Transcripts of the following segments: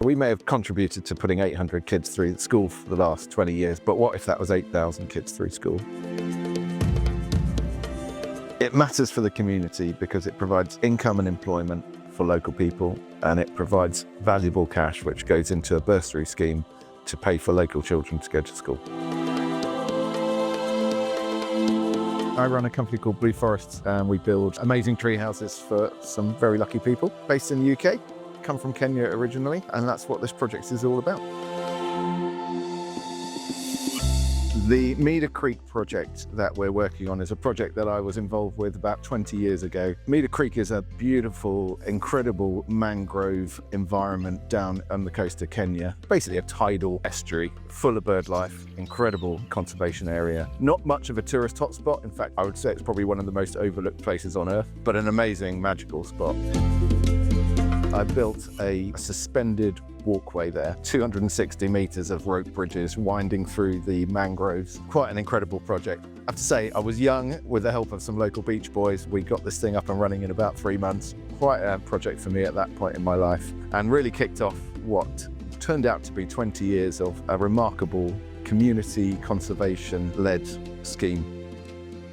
We may have contributed to putting 800 kids through school for the last 20 years, but what if that was 8,000 kids through school? It matters for the community because it provides income and employment for local people, and it provides valuable cash which goes into a bursary scheme to pay for local children to go to school. I run a company called Blue Forest, and we build amazing tree houses for some very lucky people based in the UK. Come from Kenya originally, and that's what this project is all about. The Mida Creek project that we're working on is a project that I was involved with about 20 years ago. Mida Creek is a beautiful, incredible mangrove environment down on the coast of Kenya. Basically a tidal estuary, full of bird life, incredible conservation area. Not much of a tourist hotspot. In fact, I would say it's probably one of the most overlooked places on earth, but an amazing, magical spot. I built a suspended walkway there, 260 meters of rope bridges winding through the mangroves. Quite an incredible project. I have to say, I was young. With the help of some local beach boys, we got this thing up and running in about 3 months. Quite a project for me at that point in my life, and really kicked off what turned out to be 20 years of a remarkable community conservation-led scheme.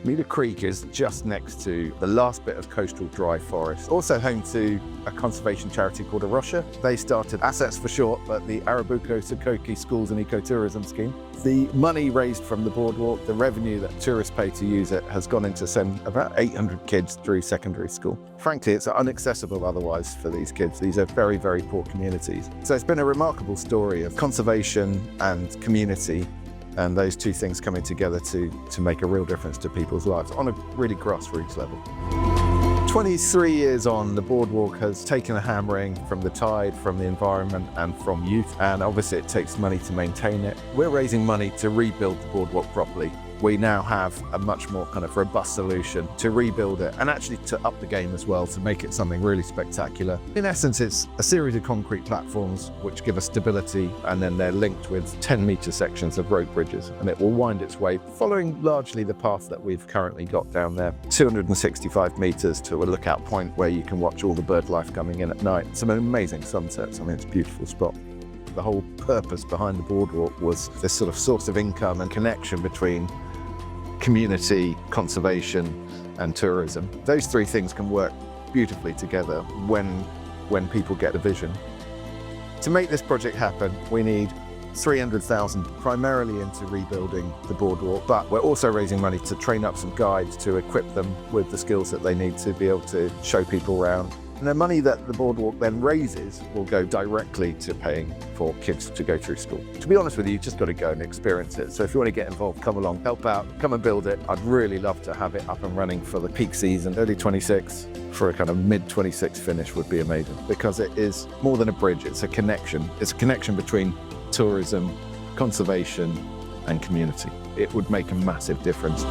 Mida Creek is just next to the last bit of coastal dry forest, also home to a conservation charity called Arusha. They started Assets for Short, but the Arabuko Sokoke Schools and Ecotourism Scheme. The money raised from the boardwalk, the revenue that tourists pay to use it, has gone into send about 800 kids through secondary school. Frankly, it's inaccessible otherwise for these kids. These are very, very poor communities. So it's been a remarkable story of conservation and community, and those two things coming together to make a real difference to people's lives on a really grassroots level. 23 years on, the boardwalk has taken a hammering from the tide, from the environment, and from youth, and obviously it takes money to maintain it. We're raising money to rebuild the boardwalk properly. We now have a much more kind of robust solution to rebuild it, and actually to up the game as well, to make it something really spectacular. In essence, it's a series of concrete platforms which give us stability, and then they're linked with 10-meter sections of rope bridges, and it will wind its way, following largely the path that we've currently got down there. 265 meters to a lookout point where you can watch all the bird life coming in at night. Some amazing sunsets. I mean, it's a beautiful spot. The whole purpose behind the boardwalk was this sort of source of income and connection between community, conservation, and tourism. Those three things can work beautifully together when people get a vision. To make this project happen, we need 300,000 primarily into rebuilding the boardwalk, but we're also raising money to train up some guides to equip them with the skills that they need to be able to show people around. And the money that the boardwalk then raises will go directly to paying for kids to go through school. To be honest with you, you've just got to go and experience it. So if you want to get involved, come along, help out, come and build it. I'd really love to have it up and running for the peak season, early 26, for a kind of mid-26 finish would be amazing, because it is more than a bridge, it's a connection. It's a connection between tourism, conservation, and community. It would make a massive difference.